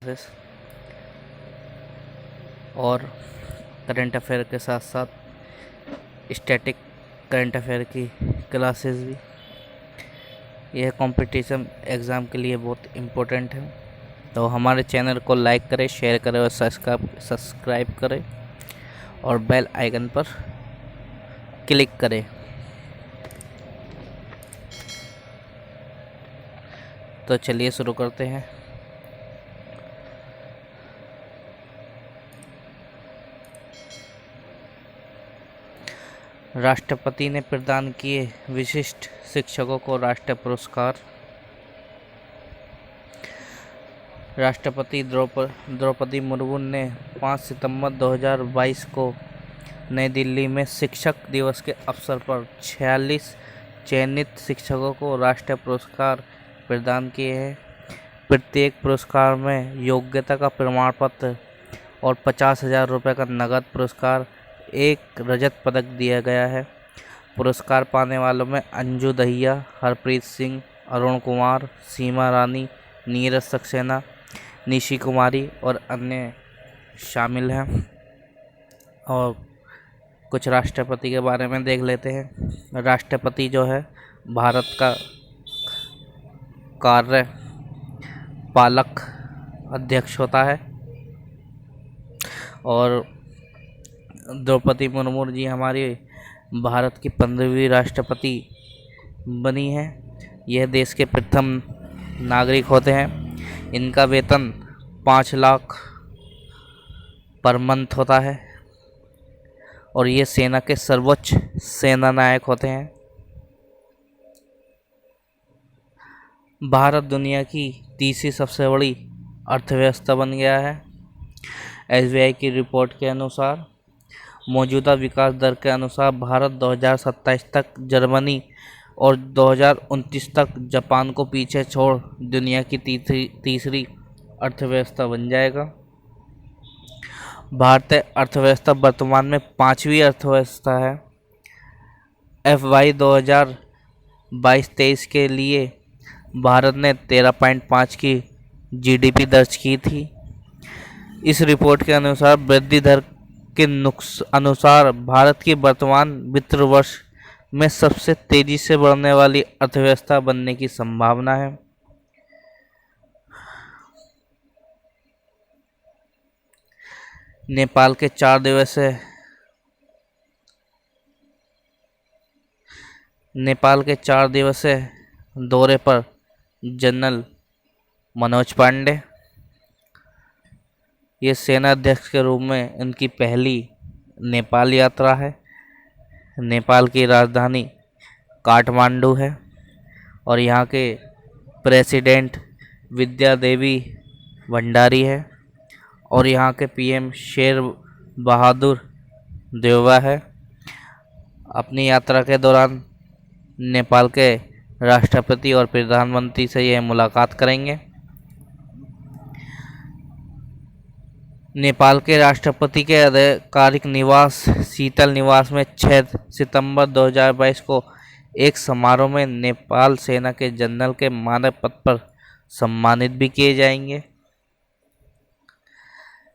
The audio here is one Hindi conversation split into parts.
क्लासेस और करंट अफेयर के साथ साथ स्टैटिक करंट अफेयर की क्लासेस भी। यह कंपटीशन एग्ज़ाम के लिए बहुत इम्पोर्टेंट है, तो हमारे चैनल को लाइक करें, शेयर करें और सब्सक्राइब करें और बेल आइकन पर क्लिक करें। तो चलिए शुरू करते हैं। राष्ट्रपति ने प्रदान किए विशिष्ट शिक्षकों को राष्ट्रीय पुरस्कार। राष्ट्रपति द्रौपदी मुर्मू ने 5 सितंबर 2022 को नई दिल्ली में शिक्षक दिवस के अवसर पर 46 चयनित शिक्षकों को राष्ट्रीय पुरस्कार प्रदान किए हैं। प्रत्येक पुरस्कार में योग्यता का प्रमाण पत्र और 50,000 रुपये का नगद पुरस्कार, एक रजत पदक दिया गया है। पुरस्कार पाने वालों में अंजू दहिया, हरप्रीत सिंह, अरुण कुमार, सीमा रानी, नीरज सक्सेना, निशी कुमारी और अन्य शामिल हैं। और कुछ राष्ट्रपति के बारे में देख लेते हैं। राष्ट्रपति जो है भारत का कार्यपालक अध्यक्ष होता है और द्रौपदी मुर्मू जी हमारी भारत की 15वीं राष्ट्रपति बनी है। यह देश के प्रथम नागरिक होते हैं। इनका वेतन 5 लाख पर मंथ होता है और ये सेना के सर्वोच्च सेना नायक होते हैं। भारत दुनिया की तीसरी सबसे बड़ी अर्थव्यवस्था बन गया है। एसबीआई की रिपोर्ट के अनुसार मौजूदा विकास दर के अनुसार भारत 2027 तक जर्मनी और 2029 तक जापान को पीछे छोड़ दुनिया की तीसरी अर्थव्यवस्था बन जाएगा। भारतीय अर्थव्यवस्था वर्तमान में 5वीं अर्थव्यवस्था है। FY 2022-23 के लिए भारत ने 13.5 की GDP दर्ज की थी। इस रिपोर्ट के अनुसार वृद्धि दर के अनुसार भारत की वर्तमान वित्त वर्ष में सबसे तेजी से बढ़ने वाली अर्थव्यवस्था बनने की संभावना है। नेपाल के 4 दिवसीय दौरे पर जनरल मनोज पांडे। ये सेना अध्यक्ष के रूप में उनकी पहली नेपाल यात्रा है। नेपाल की राजधानी काठमांडू है और यहाँ के प्रेसिडेंट विद्या देवी भंडारी है और यहाँ के PM शेर बहादुर देववा है। अपनी यात्रा के दौरान नेपाल के राष्ट्रपति और प्रधानमंत्री से यह मुलाकात करेंगे। नेपाल के राष्ट्रपति के आधिकारिक निवास शीतल निवास में 6 सितंबर 2022 को एक समारोह में नेपाल सेना के जनरल के मानद पद पर सम्मानित भी किए जाएंगे।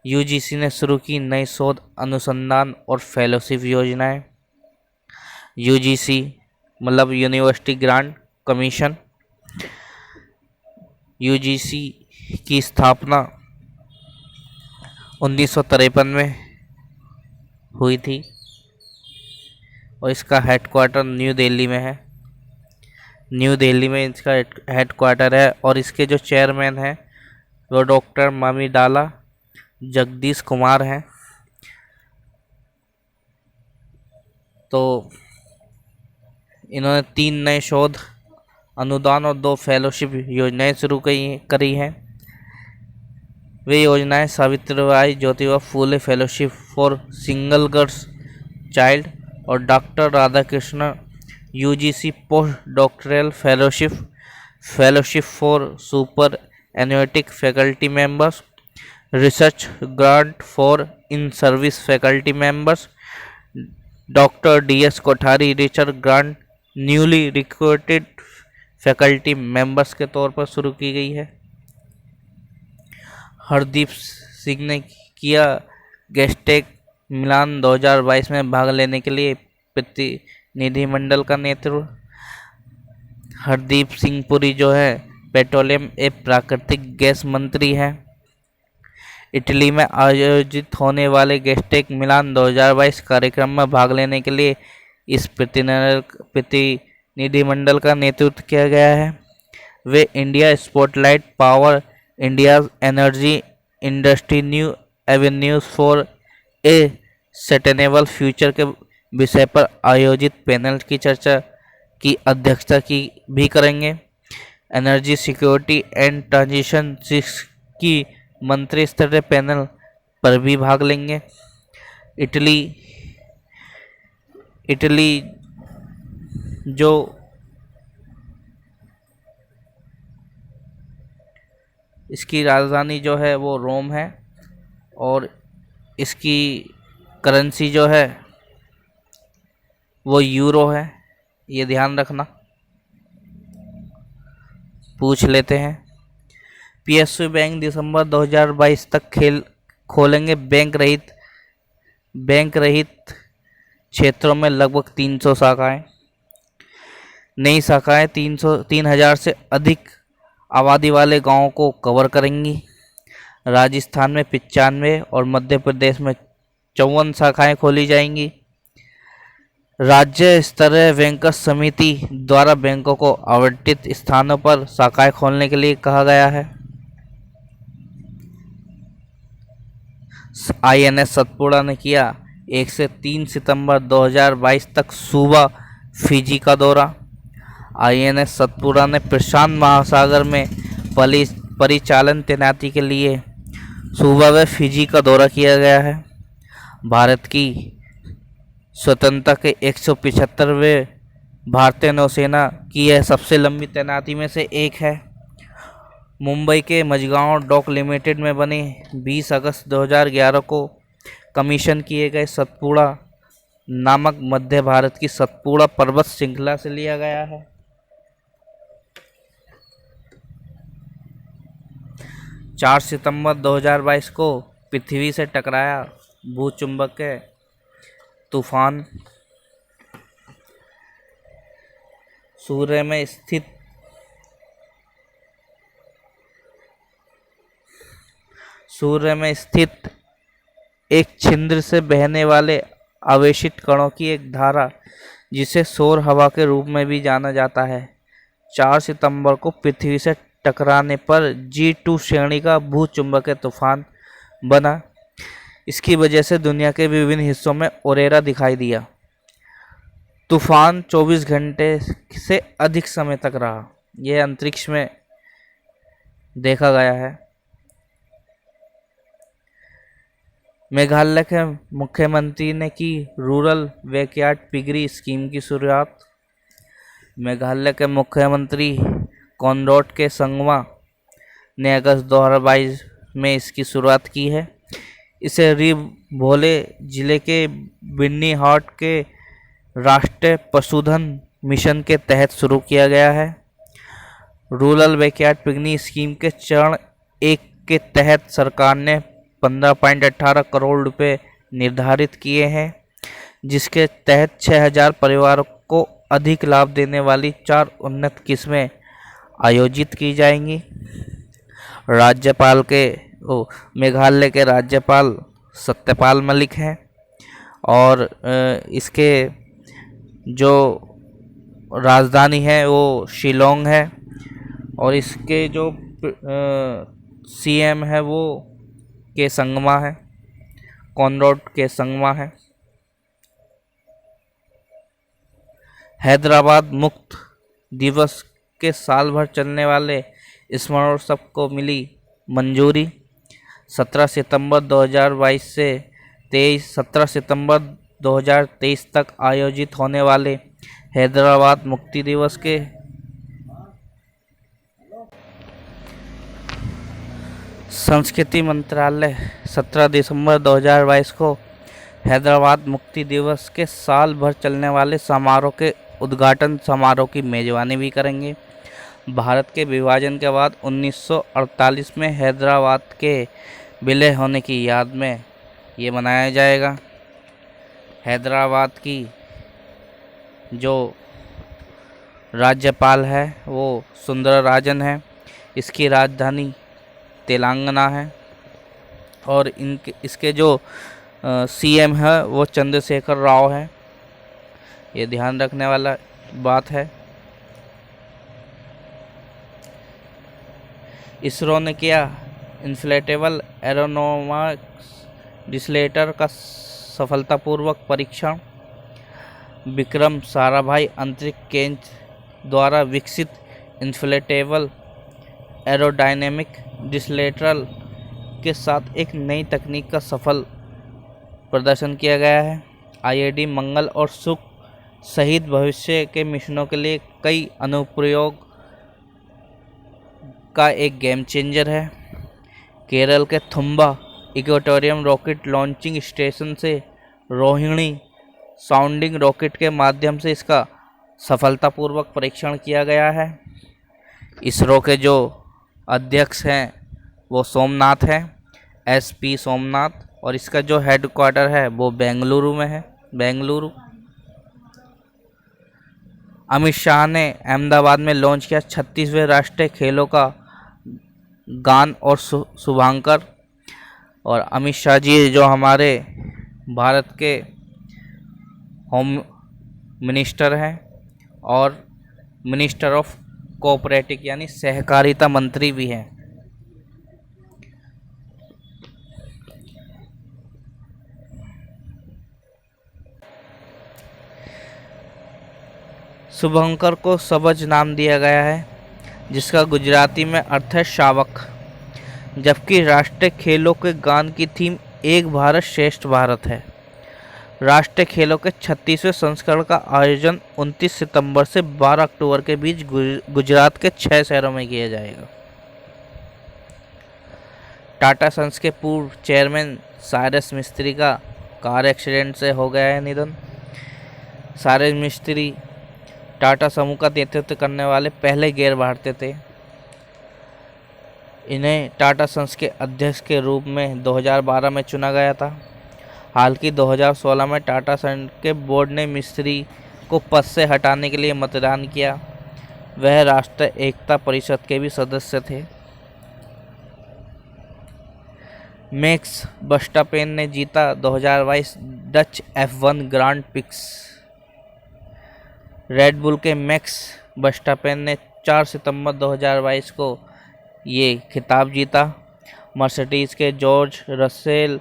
UGC ने शुरू की नई शोध, अनुसंधान और फेलोशिप योजनाएं। UGC मतलब यूनिवर्सिटी ग्रांट कमीशन। UGC की स्थापना 1953 में हुई थी और इसका हेडक्वार्टर न्यू दिल्ली में है। न्यू दिल्ली में इसका हेडक्वार्टर है और इसके जो चेयरमैन हैं वो डॉक्टर मामिडाला जगदीश कुमार हैं। तो इन्होंने 3 नए शोध, अनुदान और 2 फेलोशिप योजनाएं शुरू करी हैं। वे योजनाएं Savitribai Jyotiba Phule fellowship for single girls child और doctor Radhakrishna UGC post doctoral fellowship for superannuated faculty members, research grant for in service faculty members, doctor DS Kothari research grant newly recruited faculty members के तौर पर शुरू की गई है। हरदीप सिंह ने किया गैस्टेक मिलान 2022 में भाग लेने के लिए प्रतिनिधिमंडल का नेतृत्व। हरदीप सिंह पुरी जो है पेट्रोलियम एवं प्राकृतिक गैस मंत्री हैं। इटली में आयोजित होने वाले गैस्टेक मिलान 2022 कार्यक्रम में भाग लेने के लिए इस प्रतिनिधिमंडल का नेतृत्व किया गया है। वे India spotlight power India energy industry new avenues for a sustainable future के विषय पर आयोजित पैनल की चर्चा की अध्यक्षता की भी करेंगे। एनर्जी सिक्योरिटी एंड ट्रांजिशन की मंत्री स्तरीय पैनल पर भी भाग लेंगे। इटली जो इसकी राजधानी जो है वो रोम है और इसकी करेंसी जो है वो यूरो है, ये ध्यान रखना। पूछ लेते हैं। पीएसयू बैंक दिसंबर 2022 तक खोलेंगे बैंक रहित क्षेत्रों में लगभग 300 शाखाएं। नई शाखाएं 3000 से अधिक आबादी वाले गांवों को कवर करेंगी। राजस्थान में 95 और मध्य प्रदेश में 54 शाखाएं खोली जाएंगी। राज्य स्तरीय बैंकर्स समिति द्वारा बैंकों को आवंटित स्थानों पर शाखाएं खोलने के लिए कहा गया है। आईएनएस सतपुड़ा ने किया 1 से 3 सितंबर 2022 तक सूबा फिजी का दौरा। आईएनएस सतपुड़ा ने प्रशांत महासागर में परिचालन तैनाती के लिए सूबा व फिजी का दौरा किया गया है। भारत की स्वतंत्रता के 175वें भारतीय नौसेना की यह सबसे लंबी तैनाती में से एक है। मुंबई के मझगांव डॉक लिमिटेड में बने 20 अगस्त 2011 को कमीशन किए गए सतपुड़ा नामक मध्य भारत की सतपुड़ा पर्वत श्रृंखला से लिया गया है। 4 सितंबर 2022 को पृथ्वी से टकराया भूचुंबकीय तूफान सूर्य में स्थित एक छिद्र से बहने वाले आवेशित कणों की एक धारा जिसे सौर हवा के रूप में भी जाना जाता है 4 सितंबर को पृथ्वी से टकराने पर G2 श्रेणी का भूचुंबकीय तूफान बना। इसकी वजह से दुनिया के विभिन्न हिस्सों में औरेरा दिखाई दिया। तूफान 24 घंटे से अधिक समय तक रहा। यह अंतरिक्ष में देखा गया है। मेघालय के मुख्यमंत्री ने की रूरल बैकयार्ड पिगरी स्कीम की शुरुआत। मेघालय के मुख्यमंत्री कॉनरैड के संगमा ने अगस्त 2022 में इसकी शुरुआत की है। इसे री भोले जिले के बिन्नी हाट के राष्ट्रीय पशुधन मिशन के तहत शुरू किया गया है। रूरल बैकयार्ड पिगनी स्कीम के चरण 1 के तहत सरकार ने 15.18 करोड़ रुपए निर्धारित किए हैं, जिसके तहत 6000 परिवारों को अधिक लाभ देने वाली 4 उन्नत किस्में आयोजित की जाएंगी। मेघालय के राज्यपाल सत्यपाल मलिक हैं और इसके जो राजधानी है वो शिलोंग है और इसके जो सीएम है वो के संगमा है, कॉनरैड के संगमा है। हैदराबाद मुक्त दिवस के साल भर चलने वाले स्मरणोत्सव को मिली मंजूरी। 17 सितंबर 2022 से 17 सितंबर 2023 तक आयोजित होने वाले हैदराबाद मुक्ति दिवस के संस्कृति मंत्रालय 17 दिसंबर 2022 को हैदराबाद मुक्ति दिवस के साल भर चलने वाले समारोह के उद्घाटन समारोह की मेजबानी भी करेंगे। भारत के विभाजन के बाद 1948 में हैदराबाद के विलय होने की याद में ये मनाया जाएगा। हैदराबाद की जो राज्यपाल है वो सुंदरराजन है। इसकी राजधानी तेलंगाना है और इसके जो सीएम है वो चंद्रशेखर राव है। ये ध्यान रखने वाला बात है। इसरो ने किया इन्फ्लेटेबल एरोनॉमिक्स डिसलेटर का सफलतापूर्वक परीक्षण। विक्रम साराभाई अंतरिक्ष केंद्र द्वारा विकसित इन्फ्लेटेबल एरोडायनेमिक डिसलेटर के साथ एक नई तकनीक का सफल प्रदर्शन किया गया है। आईआईटी मंगल और शुक्र सहित भविष्य के मिशनों के लिए कई अनुप्रयोग का एक गेम चेंजर है। केरल के थुम्बा इक्वेटोरियम रॉकेट लॉन्चिंग स्टेशन से रोहिणी साउंडिंग रॉकेट के माध्यम से इसका सफलतापूर्वक परीक्षण किया गया है। इसरो के जो अध्यक्ष हैं वो सोमनाथ हैं, एसपी सोमनाथ, और इसका जो हेडक्वार्टर है वो बेंगलुरु में है, बेंगलुरु। अमित शाह ने अहमदाबाद में लॉन्च किया 36वें राष्ट्रीय खेलों का गान और शुभांकर। और अमित शाह जी जो हमारे भारत के होम मिनिस्टर हैं और मिनिस्टर ऑफ कोऑपरेटिव यानी सहकारिता मंत्री भी हैं। शुभंकर को सबज नाम दिया गया है जिसका गुजराती में अर्थ है शावक। जबकि राष्ट्रीय खेलों के गान की थीम एक भारत श्रेष्ठ भारत है। राष्ट्रीय खेलों के 36वें संस्करण का आयोजन 29 सितंबर से 12 अक्टूबर के बीच गुजरात के 6 शहरों में किया जाएगा। टाटा सन्स के पूर्व चेयरमैन साइरस मिस्त्री का कार एक्सीडेंट से हो गया है निधन। साइरस मिस्त्री टाटा समूह का नेतृत्व करने वाले पहले गैर भारतीय थे। इन्हें टाटा सन्स के अध्यक्ष के रूप में 2012 में चुना गया था। हालांकि 2016 में टाटा सन्स के बोर्ड ने मिस्त्री को पद से हटाने के लिए मतदान किया। वह राष्ट्रीय एकता परिषद के भी सदस्य थे। मैक्स वर्स्टापेन ने जीता 2022 Dutch F1 grand prix. Red bull के मैक्स वर्स्टापेन ने 4 सितंबर 2022 को ये खिताब जीता। मर्सिडीज के जॉर्ज रसेल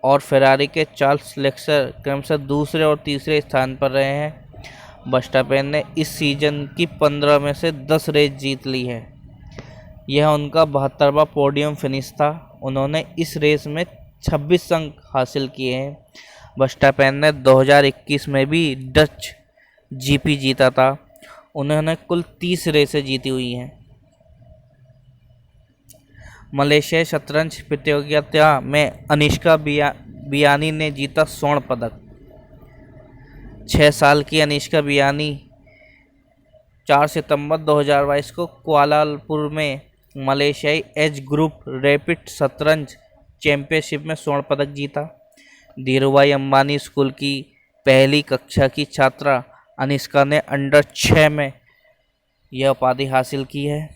और फेरारी के चार्ल्स लेक्सर क्रमशः दूसरे और तीसरे स्थान पर रहे हैं। वर्स्टापेन ने इस सीजन की 15 में से 10 रेस जीत ली है। यह उनका 72वां पोडियम फिनिश था। उन्होंने इस रेस में 26 अंक हासिल किए हैं। वर्स्टापेन ने 2021 में भी डच जीपी जीता था। उन्होंने कुल 30 रेसें जीती हुई हैं। मलेशिया शतरंज प्रतियोगिता में अनिष्का बियानी ने जीता स्वर्ण पदक। 6 साल की अनिष्का बियानी 4 सितंबर 2022 को कुआलालंपुर में मलेशियाई एज ग्रुप रैपिड शतरंज चैंपियनशिप में स्वर्ण पदक जीता। धीरूभाई अंबानी स्कूल की पहली कक्षा की छात्रा अनिष्का ने अंडर 6 में यह उपाधि हासिल की है।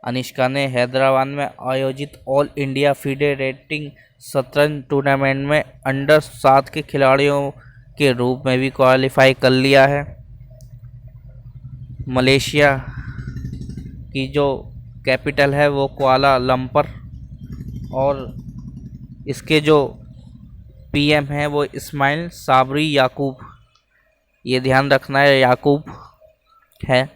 अनिष्का ने हैदराबाद में आयोजित ऑल इंडिया फीडे रेटिंग शतरंज टूर्नामेंट में अंडर 7 के खिलाड़ियों के रूप में भी क्वालिफाई कर लिया है। मलेशिया की जो कैपिटल है वो कुआलालंपुर और इसके जो पीएम हैं वो इस्माइल साबरी याकूब, ये ध्यान रखना है, याकूब है।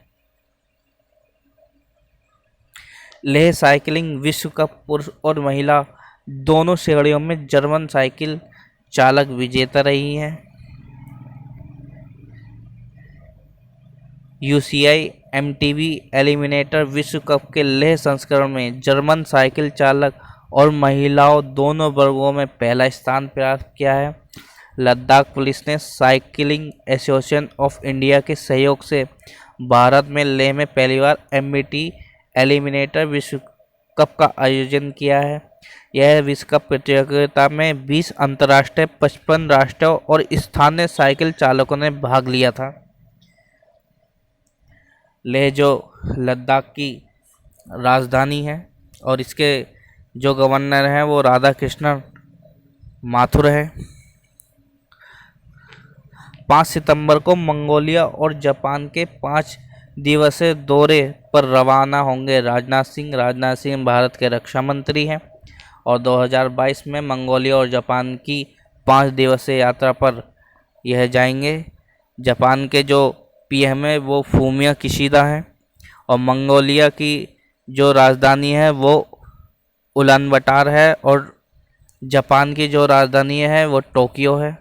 लेह साइकिलिंग विश्व कप पुरुष और महिला दोनों श्रेणियों में जर्मन साइकिल चालक विजेता रही हैं। यूसीआई एमटीबी एलिमिनेटर विश्व कप के लेह संस्करण में जर्मन साइकिल चालक और महिलाओं दोनों वर्गों में पहला स्थान प्राप्त किया है। लद्दाख पुलिस ने साइकिलिंग एसोसिएशन ऑफ इंडिया के सहयोग से भारत में लेह में पहली बार एमबीटी एलिमिनेटर विश्व कप का आयोजन किया है। यह विश्व कप प्रतियोगिता में 20 अंतर्राष्ट्रीय, 55 राष्ट्रीय और स्थानीय साइकिल चालकों ने भाग लिया था। लेह जो लद्दाख की राजधानी है और इसके जो गवर्नर हैं वो राधा कृष्णन माथुर है। 5 सितंबर को मंगोलिया और जापान के 5 दिवसीय दौरे पर रवाना होंगे राजनाथ सिंह। राजनाथ सिंह भारत के रक्षा मंत्री हैं और 2022 में मंगोलिया और जापान की 5 दिवसीय यात्रा पर यह जाएंगे। जापान के जो पीएम है वो फूमियो किशिदा हैं और मंगोलिया की जो राजधानी है वो उलानबाटर है और जापान की जो राजधानी है वो टोक्यो है।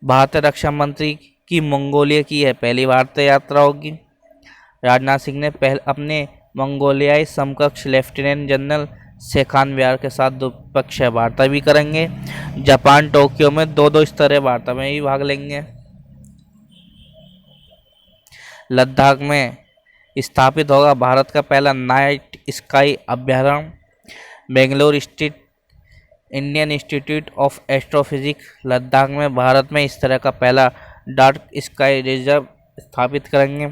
भारतीय रक्षा मंत्री की मंगोलिया की यह पहली भारतीय यात्रा होगी। राजनाथ सिंह ने अपने मंगोलियाई समकक्ष लेफ्टिनेंट जनरल शेखान व्यार के साथ द्विपक्षीय वार्ता भी करेंगे। जापान टोक्यो में 2-2 स्तरीय वार्ता में भी भाग लेंगे। लद्दाख में स्थापित होगा भारत का पहला नाइट स्काई अभ्यारण्य। बेंगलुरु स्थित Indian institute of astrophysics Ladakh में भारत में इस तरह का पहला डार्क स्काई रिजर्व स्थापित करेंगे।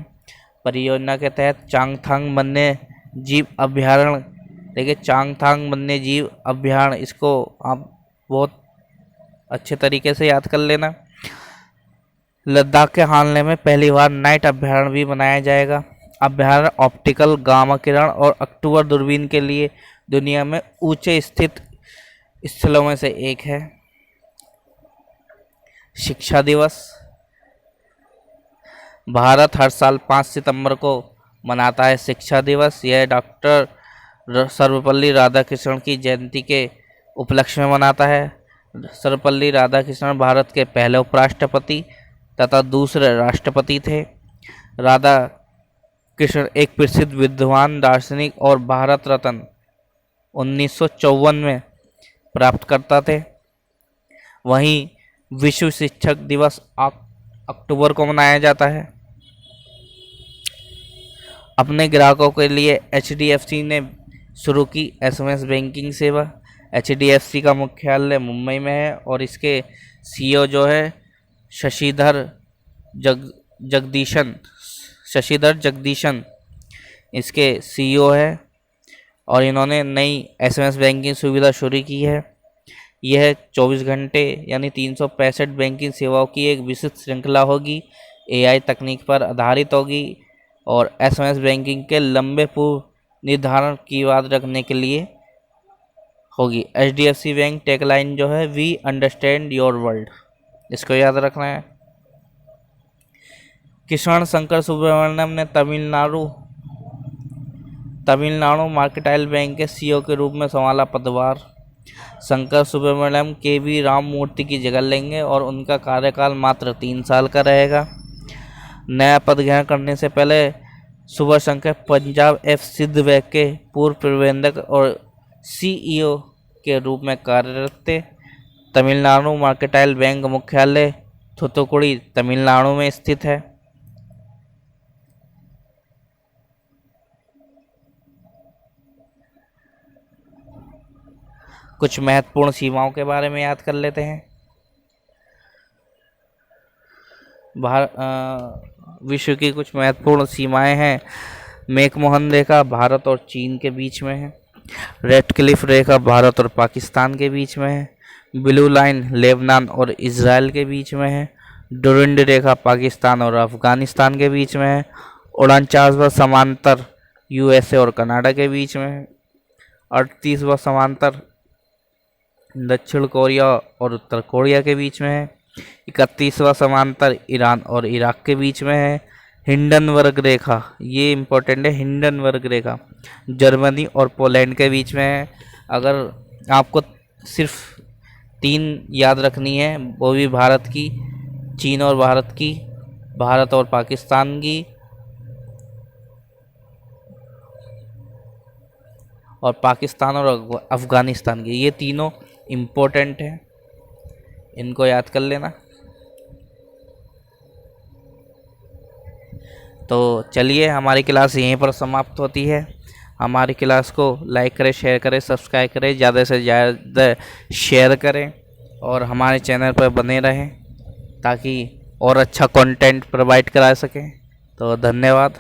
परियोजना के तहत चांगथांग वन्य जीव अभ्यारण्य, देखिए चांगथांग वन्य जीव अभ्यारण्य, इसको आप बहुत अच्छे तरीके से याद कर लेना। लद्दाख के हालने में पहली बार नाइट अभ्यारण्य भी बनाया जाएगा। अभ्यारण्य ऑप्टिकल गामा किरण और अक्टूबर दूरबीन के लिए दुनिया में ऊंचे स्थित स्थलों में से एक है। शिक्षा दिवस भारत हर साल 5 सितंबर को मनाता है शिक्षा दिवस। यह डॉक्टर सर्वपल्ली राधाकृष्णन की जयंती के उपलक्ष्य में मनाता है। सर्वपल्ली राधाकृष्णन भारत के पहले उपराष्ट्रपति तथा दूसरे राष्ट्रपति थे। राधा कृष्णन एक प्रसिद्ध विद्वान, दार्शनिक और भारत रत्न 1954 में प्राप्त करता थे। वहीं विश्व शिक्षक दिवस अक्टूबर को मनाया जाता है। अपने ग्राहकों के लिए HDFC ने शुरू की SMS बैंकिंग सेवा। HDFC का मुख्यालय मुंबई में है और इसके CEO जो है शशिधर जगदीशन इसके CEO है और इन्होंने नई SMS बैंकिंग सुविधा शुरू की है। यह 24 घंटे यानी 365 बैंकिंग सेवाओं की एक विस्तृत श्रृंखला होगी। AI तकनीक पर आधारित होगी और SMS बैंकिंग के लंबे पूर्व निर्धारण की याद रखने के लिए होगी। HDFC बैंक टैगलाइन जो है वी अंडरस्टैंड योर वर्ल्ड, इसको याद रखना है। किशन शंकर सुब्रमण्यम ने तमिलनाडु मर्केंटाइल बैंक के CEO के रूप में संभाला पदभार। शंकर सुब्रमण्यम KV राममूर्ति की जगह लेंगे और उनका कार्यकाल मात्र 3 साल का रहेगा। नया पद ग्रहण करने से पहले सुब्रशंकर पंजाब सिंध बैंक के पूर्व प्रबंधक और CEO के रूप में कार्यरत थे। तमिलनाडु मर्केंटाइल बैंक मुख्यालय थूथुकुडी तमिलनाडु में स्थित है। कुछ महत्वपूर्ण सीमाओं के बारे में याद कर लेते हैं। विश्व की कुछ महत्वपूर्ण सीमाएं हैं। मैकमोहन रेखा भारत और चीन के बीच में है। रेड क्लिफ रेखा भारत और पाकिस्तान के बीच में है। ब्लू लाइन लेबनान और इजराइल के बीच में है। डुरंड रेखा पाकिस्तान और अफगानिस्तान के बीच में है। 49वां समांतर USA और कनाडा के बीच में है। 38वां समांतर दक्षिण कोरिया और उत्तर कोरिया के बीच में है। 31वां समांतर ईरान और इराक के बीच में है। हिंडनबर्ग रेखा, ये इम्पोर्टेंट है, हिंडनबर्ग रेखा जर्मनी और पोलैंड के बीच में है। अगर आपको सिर्फ 3 याद रखनी है, वो भी भारत की, चीन और भारत की, भारत और पाकिस्तान की और पाकिस्तान और अफगानिस्तान की, ये तीनों इम्पोर्टेंट है, इनको याद कर लेना। तो चलिए, हमारी क्लास यहीं पर समाप्त होती है। हमारी क्लास को लाइक करें, शेयर करें, सब्सक्राइब करें, ज़्यादा से ज़्यादा शेयर करें और हमारे चैनल पर बने रहें ताकि और अच्छा कंटेंट प्रोवाइड करा सकें। तो धन्यवाद।